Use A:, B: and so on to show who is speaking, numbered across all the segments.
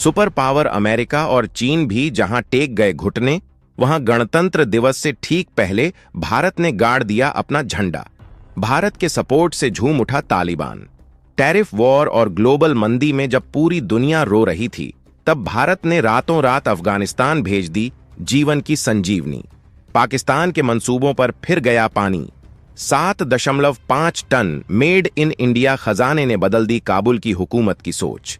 A: Super power America और चीन भी जहां टेक गए घुटने, वहां गणतंत्र दिवस से ठीक पहले भारत ने गाड़ दिया अपना झंडा। भारत के सपोर्ट से झूम उठा तालिबान। टैरिफ वॉर और ग्लोबल मंदी में जब पूरी दुनिया रो रही थी, तब भारत ने रातों रात अफगानिस्तान भेज दी जीवन की संजीवनी। पाकिस्तान के मंसूबों पर फिर गया पानी। 7.5 टन मेड इन इंडिया खजाने ने बदल दी काबुल की हुकूमत की सोच।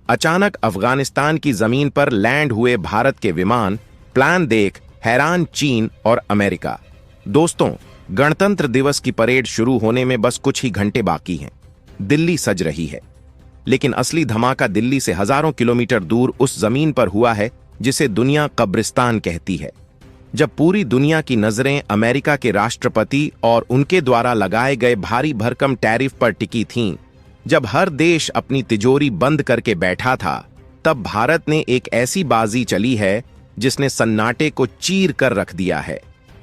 A: अचानक अफगानिस्तान की जमीन पर लैंड हुए भारत के विमान, प्लान देख हैरान चीन और अमेरिका। दोस्तों, गणतंत्र दिवस की परेड शुरू होने में बस कुछ ही घंटे बाकी हैं। दिल्ली सज रही है, लेकिन असली धमाका दिल्ली से हजारों किलोमीटर दूर उस जमीन पर हुआ है जिसे दुनिया कब्रिस्तान कहती है। जब पूरी दुनिया की नजरें अमेरिका के राष्ट्रपति और उनके द्वारा लगाए गए भारी भरकम टैरिफ पर टिकी थीं, जब हर देश अपनी तिजोरी बंद करके बैठा था, तब भारत ने एक ऐसी बाजी चली है जिसने सन्नाटे को चीर कर रख दिया है।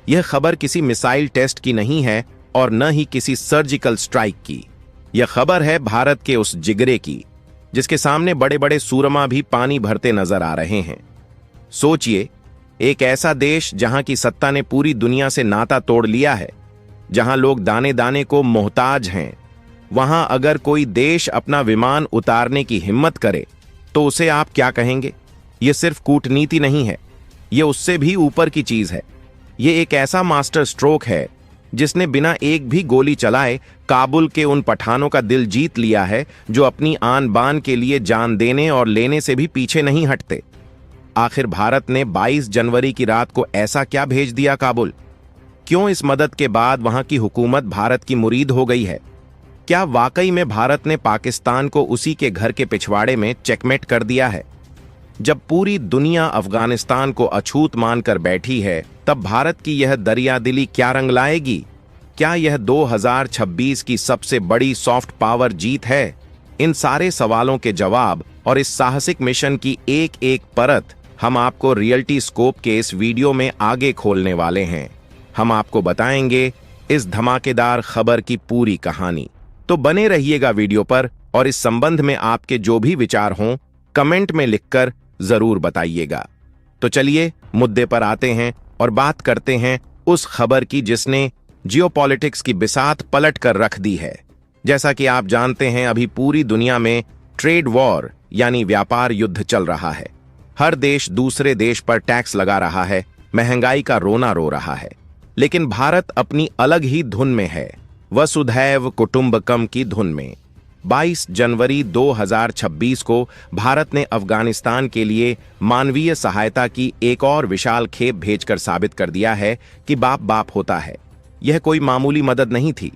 A: यह खबर किसी मिसाइल टेस्ट की नहीं है और न ही किसी सर्जिकल स्ट्राइक की। यह खबर है भारत के उस जिगरे की जिसके सामने बड़े बड़े सूरमा भी पानी भरते नजर आ रहे हैं। सोचिए, एक ऐसा देश जहां की सत्ता ने पूरी दुनिया से नाता तोड़ लिया है, जहां लोग दाने दाने को मोहताज हैं, वहां अगर कोई देश अपना विमान उतारने की हिम्मत करे तो उसे आप क्या कहेंगे? यह सिर्फ कूटनीति नहीं है, यह उससे भी ऊपर की चीज है। यह एक ऐसा मास्टर स्ट्रोक है जिसने बिना एक भी गोली चलाए काबुल के उन पठानों का दिल जीत लिया है जो अपनी आन बान के लिए जान देने और लेने से भी पीछे नहीं हटते। आखिर भारत ने 22 जनवरी की रात को ऐसा क्या भेज दिया काबुल? क्यों इस मदद के बाद वहां की हुकूमत भारत की मुरीद हो गई है? क्या वाकई में भारत ने पाकिस्तान को उसी के घर के पिछवाड़े में चेकमेट कर दिया है? जब पूरी दुनिया अफगानिस्तान को अछूत मानकर बैठी है, तब भारत की यह दरियादिली क्या रंग लाएगी? क्या यह 2026 की सबसे बड़ी सॉफ्ट पावर जीत है? इन सारे सवालों के जवाब और इस साहसिक मिशन की एक एक परत हम आपको रियलिटी स्कोप के इस वीडियो में आगे खोलने वाले हैं। हम आपको बताएंगे इस धमाकेदार खबर की पूरी कहानी। तो बने रहिएगा वीडियो पर और इस संबंध में आपके जो भी विचार हों, कमेंट में लिखकर जरूर बताइएगा। तो चलिए मुद्दे पर आते हैं और बात करते हैं उस खबर की जिसने जियोपॉलिटिक्स की बिसात पलट कर रख दी है। जैसा कि आप जानते हैं, अभी पूरी दुनिया में ट्रेड वॉर यानी व्यापार युद्ध चल रहा है। हर देश दूसरे देश पर टैक्स लगा रहा है, महंगाई का रोना रो रहा है। लेकिन भारत अपनी अलग ही धुन में है, वसुधैव कुटुंबकम की धुन में। 22 जनवरी 2026 को भारत ने अफगानिस्तान के लिए मानवीय सहायता की एक और विशाल खेप भेजकर साबित कर दिया है कि बाप बाप होता है। यह कोई मामूली मदद नहीं थी।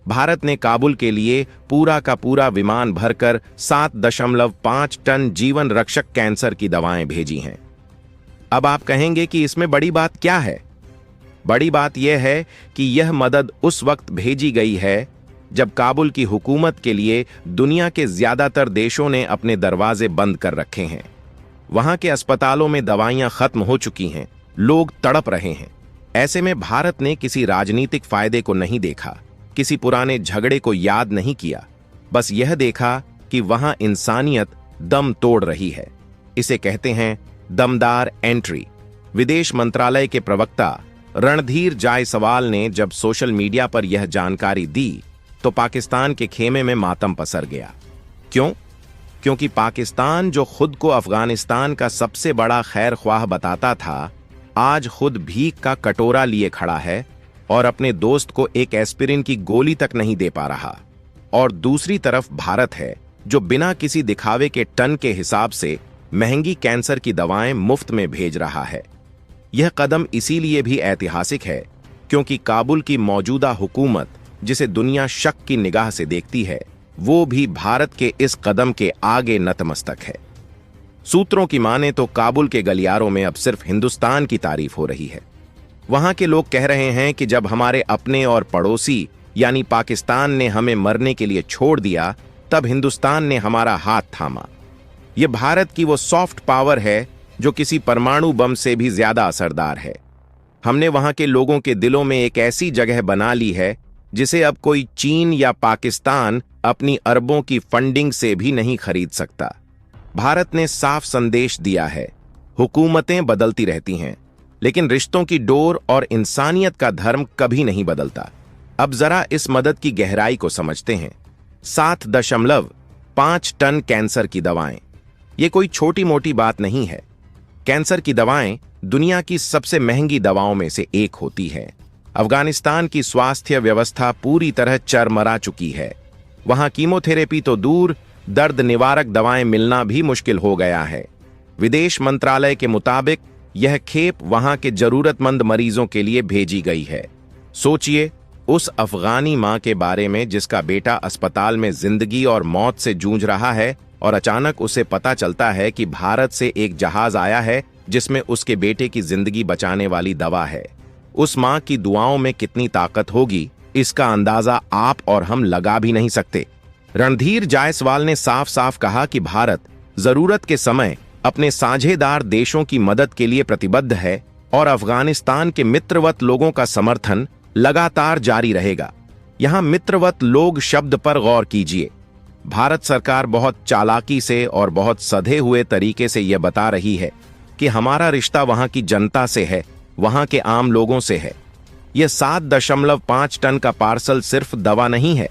A: भारत ने काबुल के लिए पूरा का पूरा विमान भरकर 7.5 टन जीवन रक्षक कैंसर की दवाएं भेजी हैं। अब आप कहेंगे कि इसमें बड़ी बात क्या है? बड़ी बात यह है कि यह मदद उस वक्त भेजी गई है जब काबुल की हुकूमत के लिए दुनिया के ज्यादातर देशों ने अपने दरवाजे बंद कर रखे हैं। वहां के अस्पतालों में दवाइयां खत्म हो चुकी हैं, लोग तड़प रहे हैं। ऐसे में भारत ने किसी राजनीतिक फायदे को नहीं देखा, किसी पुराने झगड़े को याद नहीं किया। बस यह देखा कि वहां इंसानियत दम तोड़ रही है। इसे कहते हैं दमदार एंट्री। विदेश मंत्रालय के प्रवक्ता रणधीर जायसवाल ने जब सोशल मीडिया पर यह जानकारी दी तो पाकिस्तान के खेमे में मातम पसर गया। क्यों? क्योंकि पाकिस्तान जो खुद को अफगानिस्तान का सबसे बड़ा खैर ख्वाह बताता था, आज खुद भीख का कटोरा लिए खड़ा है और अपने दोस्त को एक एस्पिरिन की गोली तक नहीं दे पा रहा। और दूसरी तरफ भारत है जो बिना किसी दिखावे के टन के हिसाब से महंगी कैंसर की दवाएं मुफ्त में भेज रहा है। यह कदम इसीलिए भी ऐतिहासिक है क्योंकि काबुल की मौजूदा हुकूमत, जिसे दुनिया शक की निगाह से देखती है, वो भी भारत के इस कदम के आगे नतमस्तक है। सूत्रों की माने तो काबुल के गलियारों में अब सिर्फ हिंदुस्तान की तारीफ हो रही है। वहां के लोग कह रहे हैं कि जब हमारे अपने और पड़ोसी यानी पाकिस्तान ने हमें मरने के लिए छोड़ दिया, तब हिंदुस्तान ने हमारा हाथ थामा। यह भारत की वो सॉफ्ट पावर है जो किसी परमाणु बम से भी ज्यादा असरदार है। हमने वहां के लोगों के दिलों में एक ऐसी जगह बना ली है जिसे अब कोई चीन या पाकिस्तान अपनी अरबों की फंडिंग से भी नहीं खरीद सकता। भारत ने साफ संदेश दिया है, हुकूमतें बदलती रहती हैं, लेकिन रिश्तों की डोर और इंसानियत का धर्म कभी नहीं बदलता। अब जरा इस मदद की गहराई को समझते हैं। 7.5 टन कैंसर की दवाएं, ये कोई छोटी मोटी बात नहीं है। कैंसर की दवाएं दुनिया की सबसे महंगी दवाओं में से एक होती है। अफगानिस्तान की स्वास्थ्य व्यवस्था पूरी तरह चरमरा चुकी है। वहां कीमोथेरेपी तो दूर, दर्द निवारक दवाएं मिलना भी मुश्किल हो गया है। विदेश मंत्रालय के मुताबिक यह खेप वहां के जरूरतमंद मरीजों के लिए भेजी गई है। सोचिए उस अफगानी मां के बारे में जिसका बेटा अस्पताल में जिंदगी और मौत से जूझ रहा है और अचानक उसे पता चलता है कि भारत से एक जहाज आया है जिसमें उसके बेटे की जिंदगी बचाने वाली दवा है। उस मां की दुआओं में कितनी ताकत होगी, इसका अंदाजा आप और हम लगा भी नहीं सकते। रणधीर जायसवाल ने साफ साफ कहा कि भारत जरूरत के समय अपने साझेदार देशों की मदद के लिए प्रतिबद्ध है और अफगानिस्तान के मित्रवत लोगों का समर्थन लगातार जारी रहेगा। यहां मित्रवत लोग शब्द पर गौर कीजिए। भारत सरकार बहुत चालाकी से और बहुत सधे हुए तरीके से यह बता रही है कि हमारा रिश्ता वहां की जनता से है, वहां के आम लोगों से है। यह 7.5 टन का पार्सल सिर्फ दवा नहीं है,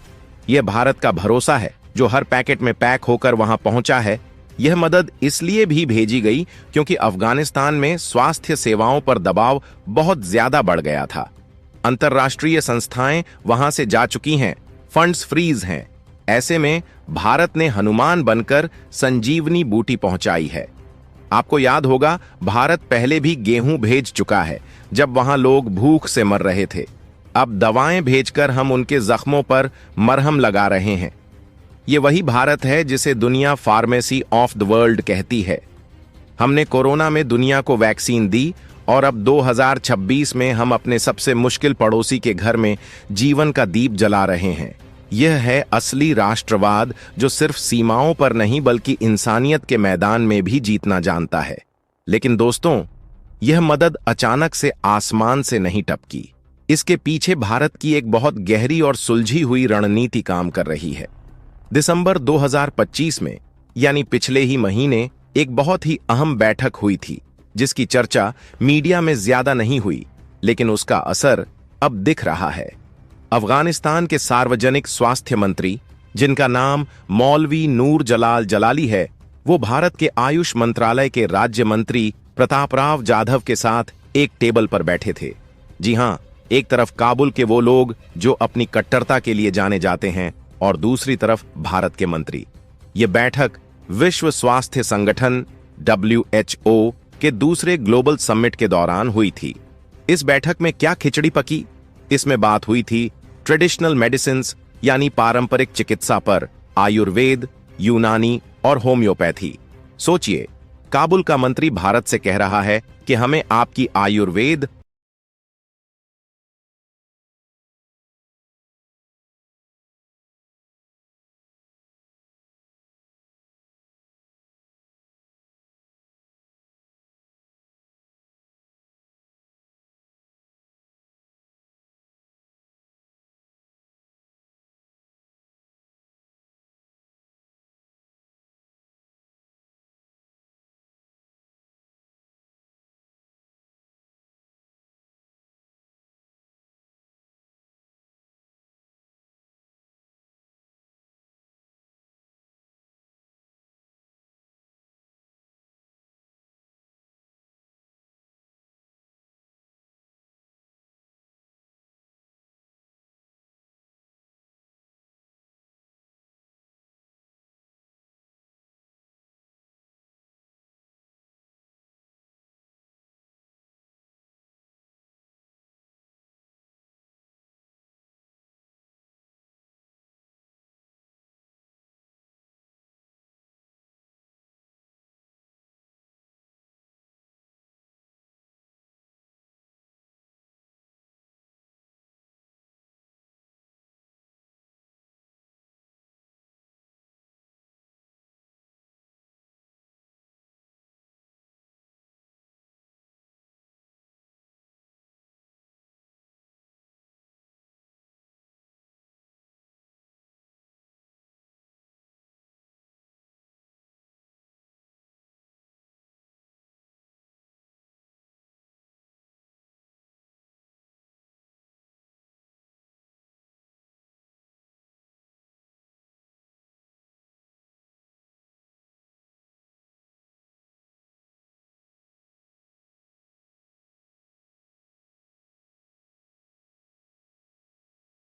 A: यह भारत का भरोसा है जो हर पैकेट में पैक होकर वहां पहुंचा है। यह मदद इसलिए भी भेजी गई क्योंकि अफगानिस्तान में स्वास्थ्य सेवाओं पर दबाव बहुत ज्यादा बढ़ गया था। अंतर्राष्ट्रीय संस्थाएं वहां से जा चुकी हैं, फंड्स फ्रीज हैं। ऐसे में भारत ने हनुमान बनकर संजीवनी बूटी पहुंचाई है। आपको याद होगा, भारत पहले भी गेहूं भेज चुका है जब वहां लोग भूख से मर रहे थे। अब दवाएं भेजकर हम उनके जख्मों पर मरहम लगा रहे हैं। ये वही भारत है जिसे दुनिया फार्मेसी ऑफ द वर्ल्ड कहती है। हमने कोरोना में दुनिया को वैक्सीन दी और अब 2026 में हम अपने सबसे मुश्किल पड़ोसी के घर में जीवन का दीप जला रहे हैं। यह है असली राष्ट्रवाद जो सिर्फ सीमाओं पर नहीं बल्कि इंसानियत के मैदान में भी जीतना जानता है। लेकिन दोस्तों, यह मदद अचानक से आसमान से नहीं टपकी। इसके पीछे भारत की एक बहुत गहरी और सुलझी हुई रणनीति काम कर रही है। दिसंबर 2025 में, यानी पिछले ही महीने, एक बहुत ही अहम बैठक हुई थी जिसकी चर्चा मीडिया में ज्यादा नहीं हुई, लेकिन उसका असर अब दिख रहा है। अफगानिस्तान के सार्वजनिक स्वास्थ्य मंत्री, जिनका नाम मौलवी नूर जलाल जलाली है, वो भारत के आयुष मंत्रालय के राज्य मंत्री प्रतापराव जाधव के साथ एक टेबल पर बैठे थे। जी हां, एक तरफ काबुल के वो लोग जो अपनी कट्टरता के लिए जाने जाते हैं और दूसरी तरफ भारत के मंत्री। ये बैठक विश्व स्वास्थ्य संगठन WHO के दूसरे ग्लोबल समिट के दौरान हुई थी। इस बैठक में क्या खिचड़ी पकी? इसमें बात हुई थी ट्रेडिशनल मेडिसिन्स यानी पारंपरिक चिकित्सा पर, आयुर्वेद, यूनानी और होम्योपैथी। सोचिए, काबुल का मंत्री भारत से कह रहा है कि हमें आपकी आयुर्वेद